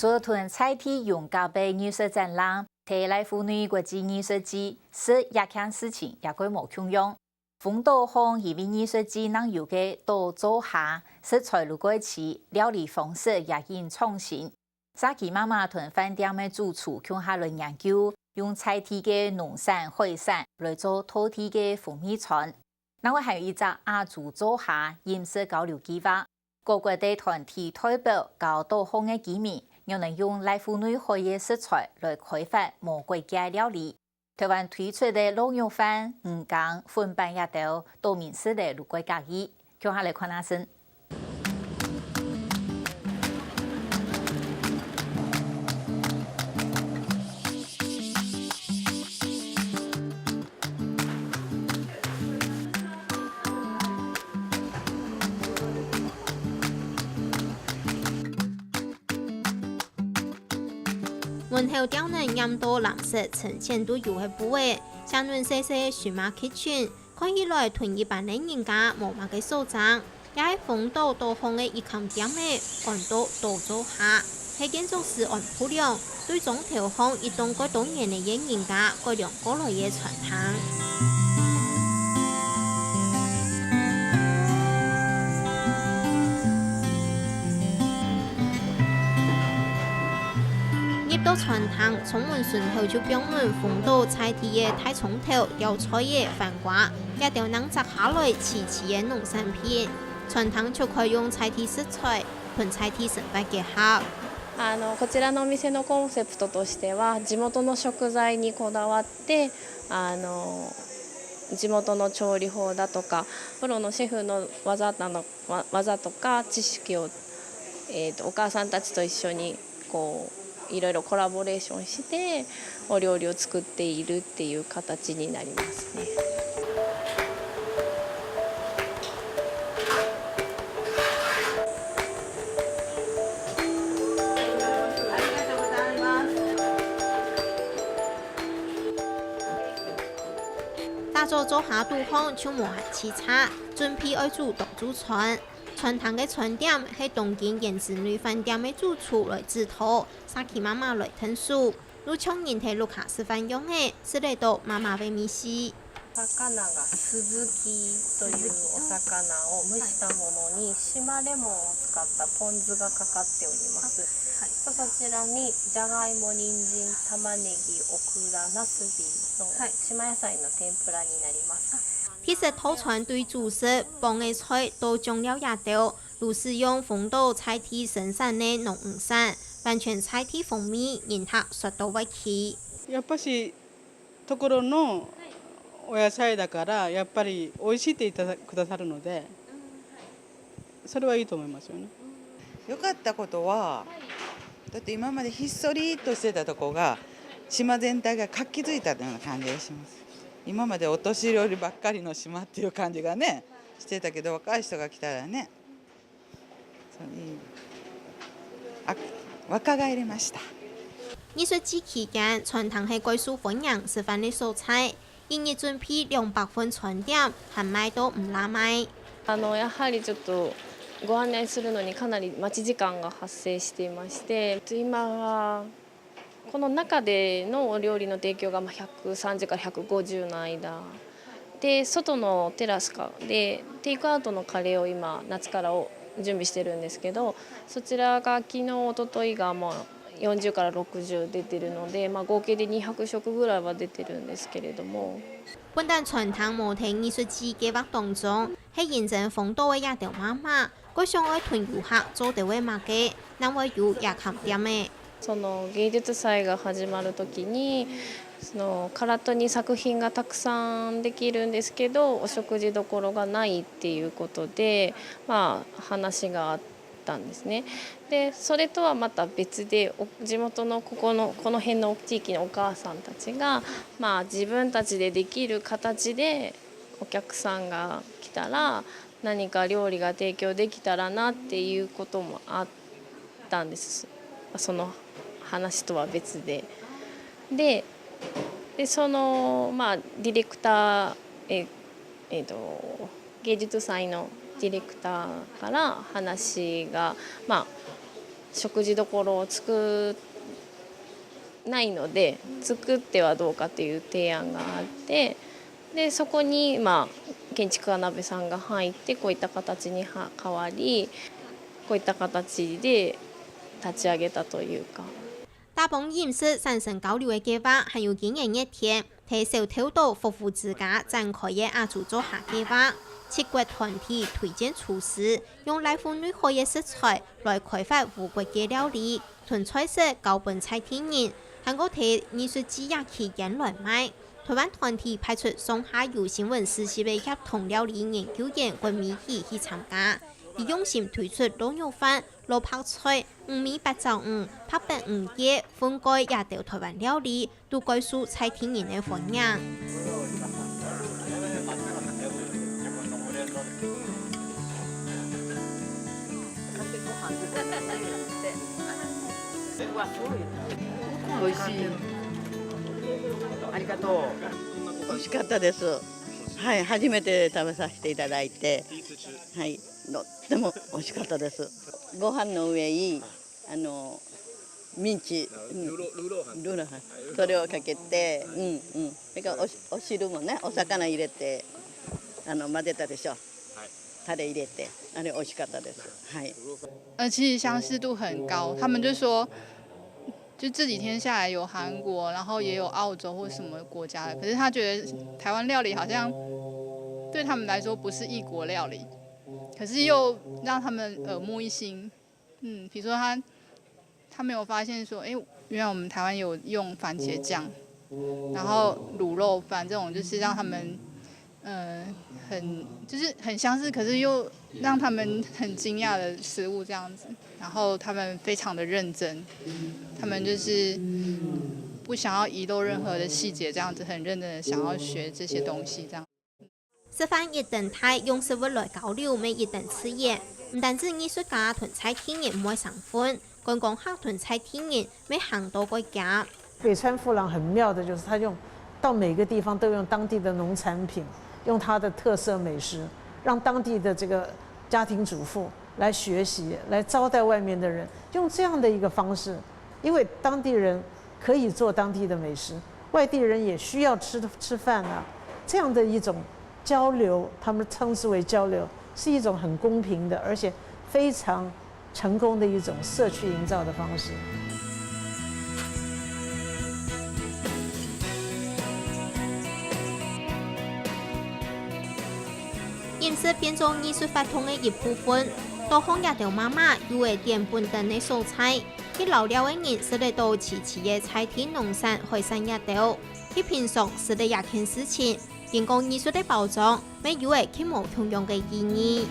昨天彩体用高杯艺术展览，提来妇女国际艺术节是亚强事情也规模汹涌。丰岛乡一位艺术节能有嘅多做下，食材如果起料理方式也因创新。沙琪妈妈同饭店嘅主厨向下轮研究，用彩体嘅农产、海产来做土地嘅蜂蜜串。另外还有一只亚洲做下饮食交流计划，各国的团体代表到岛乡嘅居民。又能用来妇女可以食材来开发无国家料理。台湾推出的卤肉饭、鱼羹、粉板鸭豆，都面世的陆国家意。接下来看下先。门后雕呢，染到蓝色呈现度油的部位，相润细细数码kitchen，看起来同一般的人家无乜嘅所长，也喺丰岛多方嘅一间店嘅按到多做下，喺建筑师按铺量，对中条巷一栋个多年嘅人家改良过来嘅传统。到传统充满顺后就表明丰岛菜地嘅太葱头、吊菜嘅饭瓜，也就能摘下来齐齐嘅农产品。传統就可以用菜地食材同菜地生活結合。こちらのお店のコンセプトとしては地元の食材にこだわって地元の調理法だとかプロのシェフの技とか知識を、お母さんたちと一緒にいろいろコラボレーションしてお料理を作っているっていう形になりますね。打造做下杜巷就無限次差，準備愛煮當主串。傳統嘅串點係東京燕子女飯店嘅主廚來指導，沙琪媽媽來聽書。如從人體路卡示範用嘅，是嚟到媽媽嘅米西。魚がスズキというお魚を蒸したものに島レモンを使ったポン酢がかかっております。そちらにじゃがいも、人参、玉ねぎ、オクラ、ナスビの島野菜の天ぷらになります。其實套餐對主食、幫嘅菜都種了也到，如使用豐島菜地生產嘅農漁產，完全菜地風味，人客說到胃氣。やっぱしところのお野菜だからやっぱり美味しいって言ってくださるので、それはいいと思いますよね。良かったことは、だって今までひっそりとしてたとこが島全体が活気づいたような感じがします。今までお年寄りばっかりの島っていう感じがねしてたけど、若い人が来たらね、若返りました。藝術節期間，傳統係貴數歡迎示範嘅素材，因而準備200份串點，販賣都唔拉賣。やはりちょっとご案内するのにかなり待ち時間が発生していまして、今はこの中でのお料理の提供が130から150の間で、外のテラスでテイクアウトのカレーを今夏から準備してるんですけど、そちらが昨日一昨日がもう40から60出てるので、合計で200食ぐらいは出てるんですけれども。本旦傳統模型藝術節計劃當中，係認證豐島嘅一條媽媽，佢想愛同遊客做到嘅物嘅，能為有夜間店嘅。その芸術祭が始まる時に唐戸に作品がたくさんできるんですけど、お食事どころがないっていうことで、話があったんですね。でそれとはまた別で地元のこの辺の地域のお母さんたちが、自分たちでできる形でお客さんが来たら何か料理が提供できたらなっていうこともあったんです。その話とは別で。でそのディレクター、芸術祭のディレクターから話が、食事処を作ないので作ってはどうかっていう提案があって、でそこに建築家鍋さんが入ってこういった形に変わり、こういった形で立ち上げたというか。大鹏饮食产生交流的计划，还有今年1天替小偷岛服务之家展开的亚洲做客计划。7國團體推薦廚師用來福女學嘅食材來開發無國嘅料理，從菜色到本菜體驗，韓國睇藝術節也期間來賣。台灣團體派出上下游新聞實習嘅協同料理研究員郭美儀去參加，以用心推出滷肉飯、蘿蔔菜、五味八爪魚、拍白魚葉、粉蓋也到台灣料理，都該受菜體驗嘅歡迎。美味しい。ありがとう。美味しかったです。はい、初めて食べさせていただいて、はい、とっても美味しかったです。ご飯の上にミンチ、ルーロー、それをかけて、それからお汁もね、お魚入れて混ぜたでしょ。タレ入れて、あれ美味しかったです。はい。其实相似度很高，他们就说。就这几天下来，有韩国，然后也有澳洲或什么国家的，可是他觉得台湾料理好像对他们来说不是异国料理，可是又让他们耳目一新。比如说他没有发现说，原来我们台湾有用番茄酱，然后卤肉饭这种就是让他们很相似，可是又让他们很惊讶的食物这样子。然后他们非常的认真，他们就是不想要遗漏任何的细节，这样子很认真的想要学这些東西，這樣。示範一動態用食物來交流，每一等刺激。唔單止藝術家同菜體驗唔會上分，觀光客同菜體驗每行多個家。北川富郎很妙的就是他用到每个地方都用当地的农产品，用他的特色美食，让当地的这个家庭主妇来学习，来招待外面的人，用这样的一个方式，因为当地人可以做当地的美食，外地人也需要吃饭啊，这样的一种交流，他们称之为交流，是一种很公平的，而且非常成功的一种社区营造的方式。飲食變做藝術發通的一部分。多項也條媽媽有會點本地的蔬菜，去老了的人食得到齊的菜田農產海產也條，去品嘗食得也件事情，人工藝術的包裝，沒有會去無同樣的意義。